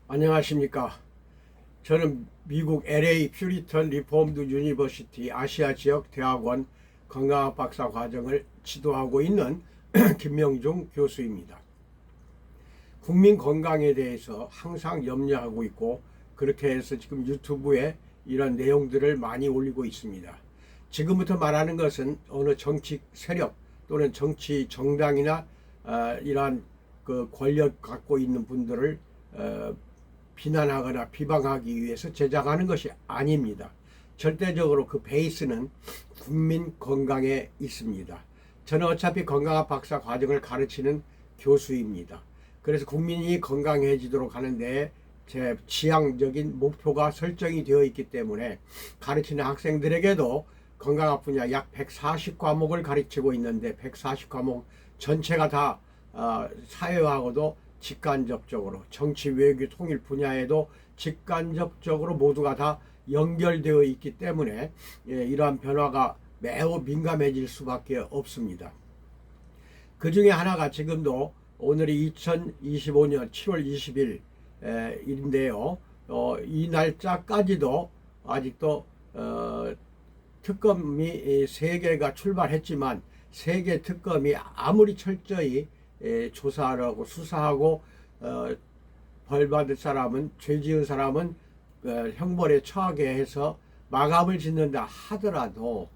안녕하십니까. 저는 미국 LA 퓨리턴 리폼드 유니버시티 아시아 지역 대학원 건강학 박사 과정을 지도하고 있는 김명중 교수입니다. 국민 건강에 대해서 항상 염려하고 있고, 그렇게 해서 지금 유튜브에 이런 내용들을 많이 올리고 있습니다. 지금부터 말하는 것은 어느 정치 세력 또는 정치 정당이나 이러한 그 권력 갖고 있는 분들을 비난하거나 비방하기 위해서 제작하는 것이 아닙니다. 절대적으로 그 베이스는 국민 건강에 있습니다. 저는 어차피 건강학 박사 과정을 가르치는 교수입니다. 그래서 국민이 건강해지도록 하는데 제 지향적인 목표가 설정이 되어 있기 때문에 가르치는 학생들에게도 건강학 분야 약 140과목을 가르치고 있는데, 140과목 전체가 다 사회하고도 직간접적으로, 정치 외교 통일 분야에도 직간접적으로 모두가 다 연결되어 있기 때문에 이러한 변화가 매우 민감해질 수밖에 없습니다. 그 중에 하나가 지금도 오늘이 2025년 7월 20일 인데요. 이 날짜까지도 아직도 특검이 3개가 출발했지만 3개 특검이 아무리 철저히 조사하고 수사하고 벌 받을 사람은, 죄 지은 사람은 형벌에 처하게 해서 마감을 짓는다 하더라도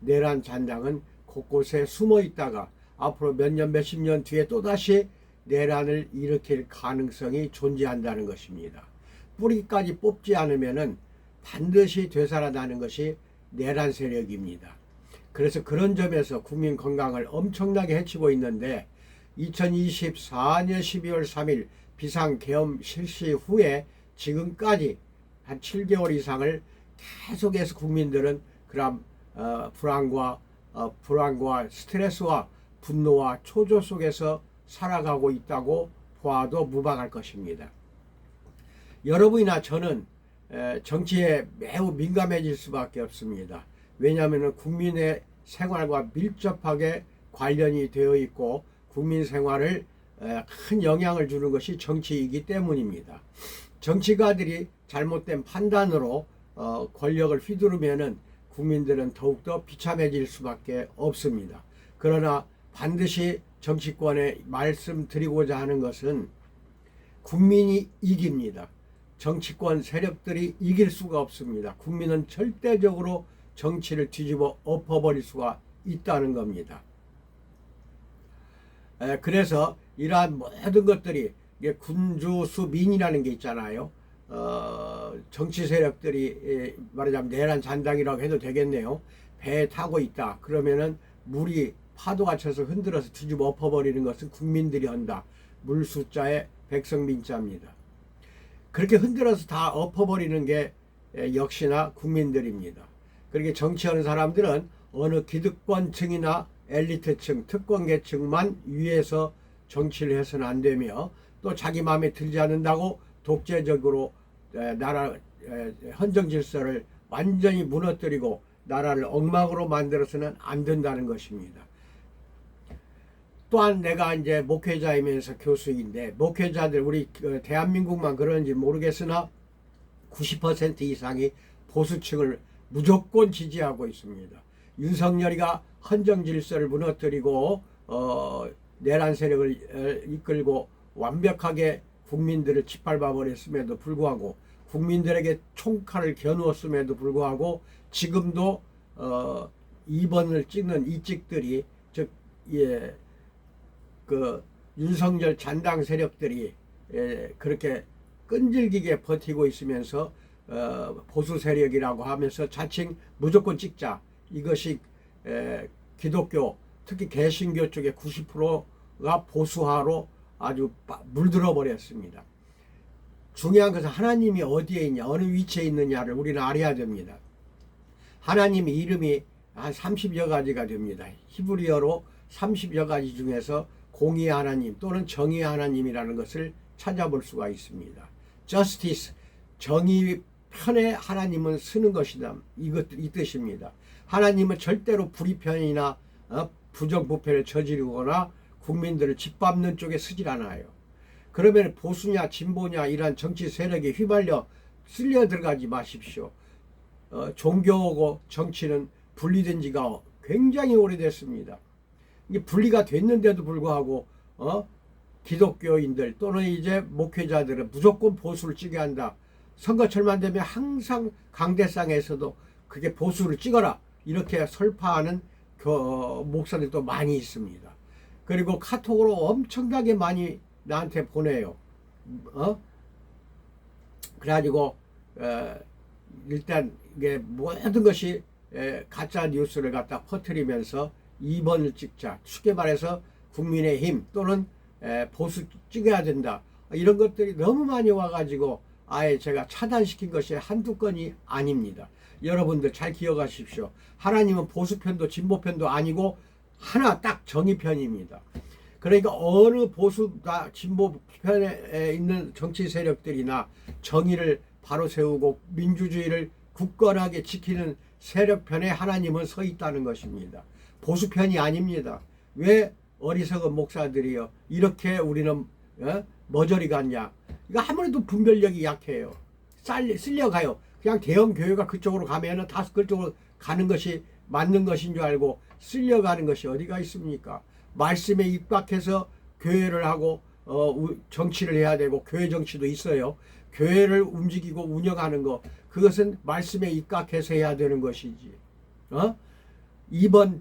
내란 잔당은 곳곳에 숨어 있다가 앞으로 몇 년 몇십 년 뒤에 또다시 내란을 일으킬 가능성이 존재한다는 것입니다. 뿌리까지 뽑지 않으면은 반드시 되살아나는 것이 내란 세력입니다. 그래서 그런 점에서 국민 건강을 엄청나게 해치고 있는데, 2024년 12월 3일 비상계엄 실시 후에 지금까지 한 7개월 이상을 계속해서 국민들은 그런 불안과 스트레스와 분노와 초조 속에서 살아가고 있다고 보아도 무방할 것입니다. 여러분이나 저는 정치에 매우 민감해질 수밖에 없습니다. 왜냐하면 국민의 생활과 밀접하게 관련이 되어 있고, 국민 생활을 큰 영향을 주는 것이 정치이기 때문입니다. 정치가들이 잘못된 판단으로 권력을 휘두르면은 국민들은 더욱더 비참해질 수밖에 없습니다. 그러나 반드시 정치권에 말씀드리고자 하는 것은 국민이 이깁니다. 정치권 세력들이 이길 수가 없습니다. 국민은 절대적으로 정치를 뒤집어 엎어버릴 수가 있다는 겁니다. 그래서 이러한 모든 것들이, 군주수민이라는 게 있잖아요. 정치 세력들이 말하자면 내란 잔당이라고 해도 되겠네요. 배에 타고 있다. 그러면은 물이 파도가 쳐서 흔들어서 뒤집어 엎어버리는 것은 국민들이 한다. 물 숫자에 백성민자입니다. 그렇게 흔들어서 다 엎어버리는 게 역시나 국민들입니다. 그렇게 정치하는 사람들은 어느 기득권층이나 엘리트층, 특권계층만 위해서 정치를 해서는 안 되며, 또 자기 마음에 들지 않는다고 독재적으로 나라 헌정 질서를 완전히 무너뜨리고 나라를 엉망으로 만들어서는 안 된다는 것입니다. 또한 내가 이제 목회자이면서 교수인데, 목회자들 우리 대한민국만 그런지 모르겠으나 90% 이상이 보수층을 무조건 지지하고 있습니다. 윤석열이가 헌정 질서를 무너뜨리고 내란 세력을 이끌고 완벽하게 국민들을 짓밟아 버렸음에도 불구하고, 국민들에게 총칼을 겨누었음에도 불구하고 지금도 2번을 찍는 이 찍들이, 즉 그 윤석열 잔당 세력들이 그렇게 끈질기게 버티고 있으면서 보수 세력이라고 하면서 자칭 무조건 찍자, 이것이 기독교, 특히 개신교 쪽의 90%가 보수화로 아주 물들어 버렸습니다. 중요한 것은 하나님이 어디에 있냐, 어느 위치에 있느냐를 우리는 알아야 됩니다. 하나님의 이름이 한 30여 가지가 됩니다. 히브리어로 30여 가지 중에서 공의의 하나님 또는 정의의 하나님이라는 것을 찾아볼 수가 있습니다. Justice, 정의 편에 하나님은 쓰는 것이다, 이 뜻입니다. 하나님은 절대로 불의편이나 부정부패를 저지르거나 국민들을 짓밟는 쪽에 쓰질 않아요. 그러면 보수냐 진보냐 이런 정치 세력에 휘말려 쓸려 들어가지 마십시오. 종교하고 정치는 분리된 지가 굉장히 오래됐습니다. 이게 분리가 됐는데도 불구하고 기독교인들 또는 이제 목회자들은 무조건 보수를 찍어야 한다. 선거철만 되면 항상 강대상에서도 그게 보수를 찍어라 이렇게 설파하는 목사들도 많이 있습니다. 그리고 카톡으로 엄청나게 많이 나한테 보내요. 그래가지고 일단 이게 모든 것이 가짜 뉴스를 갖다 퍼뜨리면서 2번을 찍자, 쉽게 말해서 국민의힘 또는 보수 찍어야 된다, 이런 것들이 너무 많이 와가지고 아예 제가 차단시킨 것이 한두 건이 아닙니다. 여러분들 잘 기억하십시오. 하나님은 보수편도 진보편도 아니고 하나 딱 정의편입니다. 그러니까 어느 보수나 진보편에 있는 정치 세력들이나 정의를 바로 세우고 민주주의를 굳건하게 지키는 세력편에 하나님은 서 있다는 것입니다. 보수편이 아닙니다. 왜 어리석은 목사들이요 이렇게 우리는 머저리 같냐. 이거 아무래도 분별력이 약해요. 쓸려가요. 그냥 대형 교회가 그쪽으로 가면은 다 그쪽으로 가는 것이 맞는 것인 줄 알고 쓸려가는 것이 어디가 있습니까? 말씀에 입각해서 교회를 하고 정치를 해야 되고 교회 정치도 있어요. 교회를 움직이고 운영하는 것, 그것은 말씀에 입각해서 해야 되는 것이지. 2번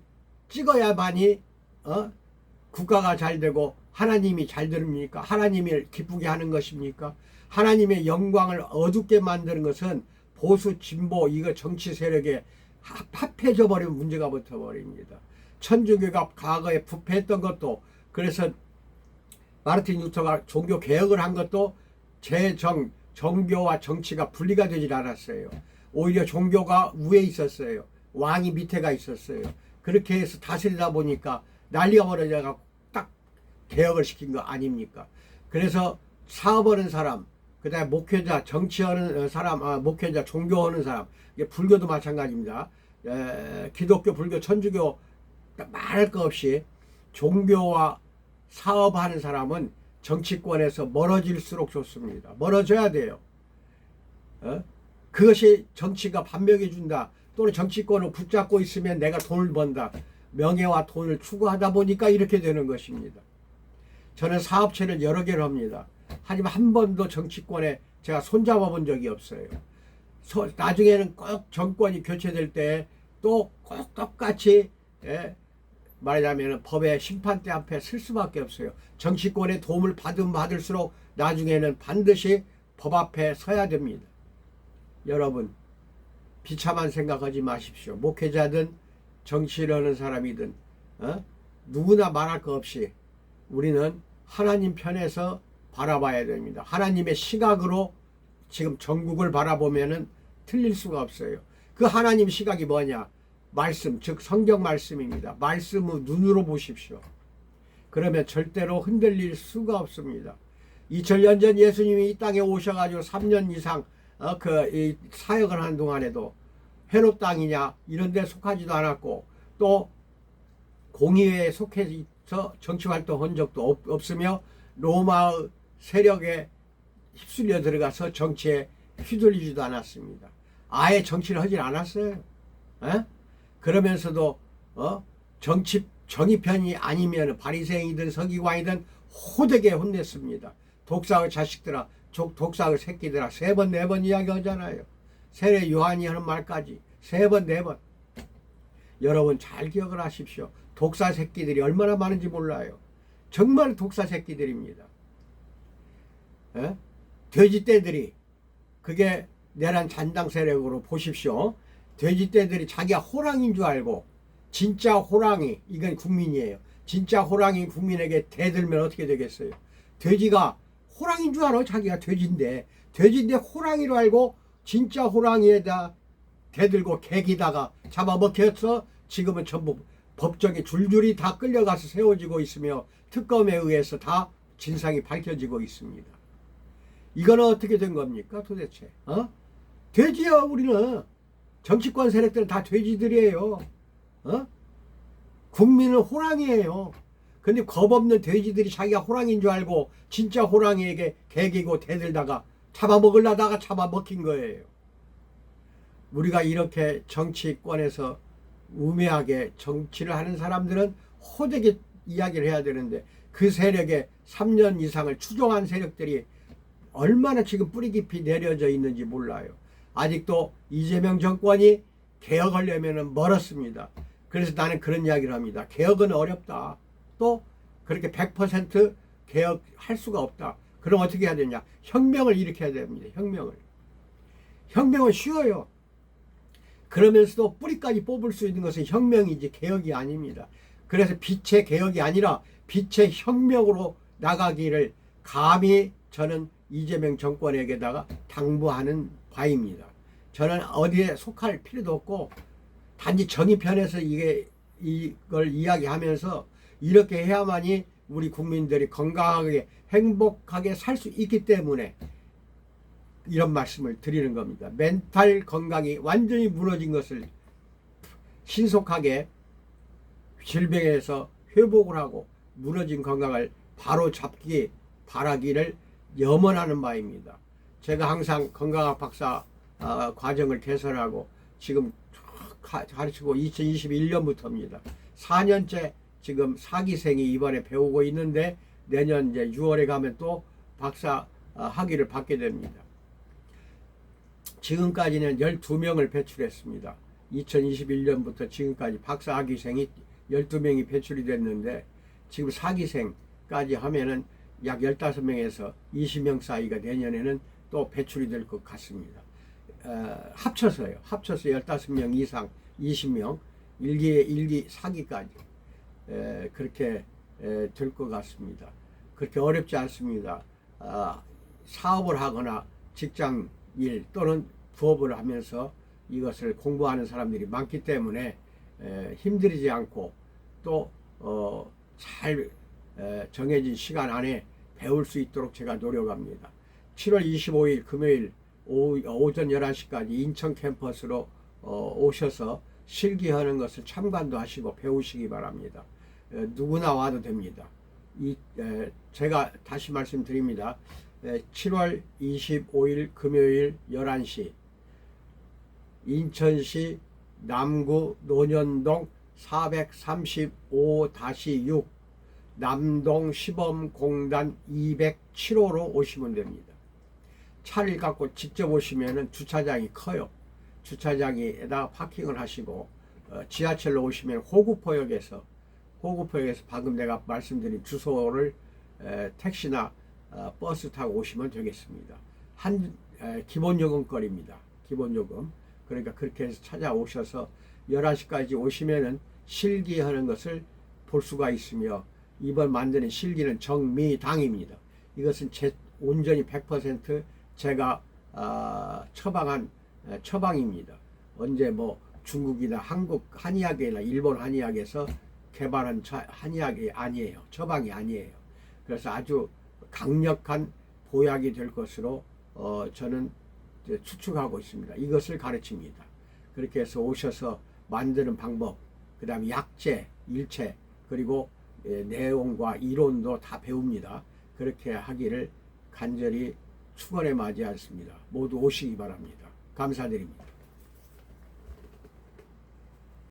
찍어야만이 국가가 잘 되고 하나님이 잘 됩니까? 하나님을 기쁘게 하는 것입니까? 하나님의 영광을 어둡게 만드는 것은 보수 진보 이거 정치 세력에 합해져 버리면 문제가 붙어 버립니다. 천주교가 과거에 부패했던 것도, 그래서 마르틴 루터가 종교 개혁을 한 것도 정교와 정치가 분리가 되질 않았어요. 오히려 종교가 위에 있었어요. 왕이 밑에가 있었어요. 그렇게 해서 다스리다 보니까 난리가 벌어져서 딱 개혁을 시킨 거 아닙니까? 그래서 사업하는 사람, 그 다음에 목회자, 정치하는 사람, 목회자, 종교하는 사람, 불교도 마찬가지입니다. 기독교, 불교, 천주교 말할 거 없이 종교와 사업하는 사람은 정치권에서 멀어질수록 좋습니다. 멀어져야 돼요. 그것이 정치가 반명해 준다. 또는 정치권을 붙잡고 있으면 내가 돈을 번다. 명예와 돈을 추구하다 보니까 이렇게 되는 것입니다. 저는 사업체를 여러 개를 합니다. 하지만 한 번도 정치권에 제가 손잡아 본 적이 없어요. 나중에는 꼭 정권이 교체될 때 또 꼭 똑같이 말하자면 법의 심판대 앞에 쓸 수밖에 없어요. 정치권의 도움을 받으면 받을수록 나중에는 반드시 법 앞에 서야 됩니다. 여러분 비참한 생각하지 마십시오. 목회자든 정치를 하는 사람이든 누구나 말할 거 없이 우리는 하나님 편에서 바라봐야 됩니다. 하나님의 시각으로 지금 전국을 바라보면은 틀릴 수가 없어요. 그 하나님 시각이 뭐냐? 말씀, 즉 성경 말씀입니다. 말씀을 눈으로 보십시오. 그러면 절대로 흔들릴 수가 없습니다. 2000년 전 예수님이 이 땅에 오셔가지고 3년 이상 이 사역을 하는 동안에도 헤롯 땅이냐 이런 데 속하지도 않았고, 또 공의회에 속해서 정치활동 한 적도 없으며 로마 세력에 휩쓸려 들어가서 정치에 휘둘리지도 않았습니다. 아예 정치를 하질 않았어요. 그러면서도 정의편이 아니면 바리새인이든 서기관이든 호되게 혼냈습니다. 독사의 자식들아, 독사의 새끼들아, 3번 4번 이야기하잖아요. 세례 요한이 하는 말까지 3번 4번. 여러분 잘 기억을 하십시오. 독사 새끼들이 얼마나 많은지 몰라요. 정말 독사 새끼들입니다. 돼지떼들이, 그게 내란 잔당 세력으로 보십시오. 돼지떼들이 자기가 호랑이인 줄 알고, 진짜 호랑이, 이건 국민이에요. 진짜 호랑이 국민에게 대들면 어떻게 되겠어요? 돼지가 호랑이인 줄 알아. 자기가 돼지인데 호랑이로 알고 진짜 호랑이에다 대들고 개기다가 잡아먹혀서 지금은 전부 법정에 줄줄이 다 끌려가서 세워지고 있으며 특검에 의해서 다 진상이 밝혀지고 있습니다. 이거는 어떻게 된 겁니까 도대체? 돼지야. 우리는 정치권 세력들은 다 돼지들이에요. 국민은 호랑이에요. 근데 겁없는 돼지들이 자기가 호랑이인 줄 알고 진짜 호랑이에게 개기고 대들다가 잡아먹으려다가 잡아먹힌 거예요. 우리가 이렇게 정치권에서 우매하게 정치를 하는 사람들은 호되게 이야기를 해야 되는데 그 세력에 3년 이상을 추종한 세력들이 얼마나 지금 뿌리 깊이 내려져 있는지 몰라요. 아직도 이재명 정권이 개혁하려면 멀었습니다. 그래서 나는 그런 이야기를 합니다. 개혁은 어렵다. 또 그렇게 100% 개혁할 수가 없다. 그럼 어떻게 해야 되냐? 혁명을 일으켜야 됩니다. 혁명은 쉬워요. 그러면서도 뿌리까지 뽑을 수 있는 것은 혁명이지 개혁이 아닙니다. 그래서 빛의 개혁이 아니라 빛의 혁명으로 나가기를 감히 저는 이재명 정권에게다가 당부하는 바입니다. 저는 어디에 속할 필요도 없고 단지 정의 편에서 이걸 이야기하면서 이렇게 해야만이 우리 국민들이 건강하게 행복하게 살 수 있기 때문에 이런 말씀을 드리는 겁니다. 멘탈 건강이 완전히 무너진 것을 신속하게 질병에서 회복을 하고 무너진 건강을 바로 잡기 바라기를 염원하는 바입니다. 제가 항상 건강학 박사 과정을 개설하고 지금 가르치고 2021년부터입니다. 4년째 지금 4기생이 이번에 배우고 있는데 내년 이제 6월에 가면 또 박사 학위를 받게 됩니다. 지금까지는 12명을 배출했습니다. 2021년부터 지금까지 박사 학위생이 12명이 배출이 됐는데 지금 4기생까지 하면은 약 15명에서 20명 사이가 내년에는 또 배출이 될 것 같습니다. 합쳐서요. 합쳐서 15명 이상 20명 1기 4기까지 그렇게 될 것 같습니다. 그렇게 어렵지 않습니다. 사업을 하거나 직장 일 또는 부업을 하면서 이것을 공부하는 사람들이 많기 때문에 힘들이지 않고 또 잘 정해진 시간 안에 배울 수 있도록 제가 노력합니다. 7월 25일 금요일 오전 11시까지 인천 캠퍼스로 오셔서 실기하는 것을 참관도 하시고 배우시기 바랍니다. 누구나 와도 됩니다. 제가 다시 말씀드립니다. 7월 25일 금요일 11시 인천시 남구 논현동 435-6 남동 시범공단 207호로 오시면 됩니다. 차를 갖고 직접 오시면 주차장이 커요. 주차장에다 파킹을 하시고 지하철로 오시면 호구포역에서 방금 내가 말씀드린 주소를 택시나 버스 타고 오시면 되겠습니다. 기본요금거리입니다. 기본요금. 그러니까 그렇게 해서 찾아오셔서 11시까지 오시면은 실기하는 것을 볼 수가 있으며 이번 만드는 실기는 정미당입니다. 이것은 온전히 100% 제가 처방한 처방입니다. 언제 뭐 중국이나 한국 한의학이나 일본 한의학에서 개발한 한의학이 아니에요. 처방이 아니에요. 그래서 아주 강력한 보약이 될 것으로 저는 추측하고 있습니다. 이것을 가르칩니다. 그렇게 해서 오셔서 만드는 방법, 그 다음에 약재, 일체, 그리고 내용과 이론도 다 배웁니다. 그렇게 하기를 간절히 축원에 맞이하였습니다. 모두 오시기 바랍니다. 감사드립니다.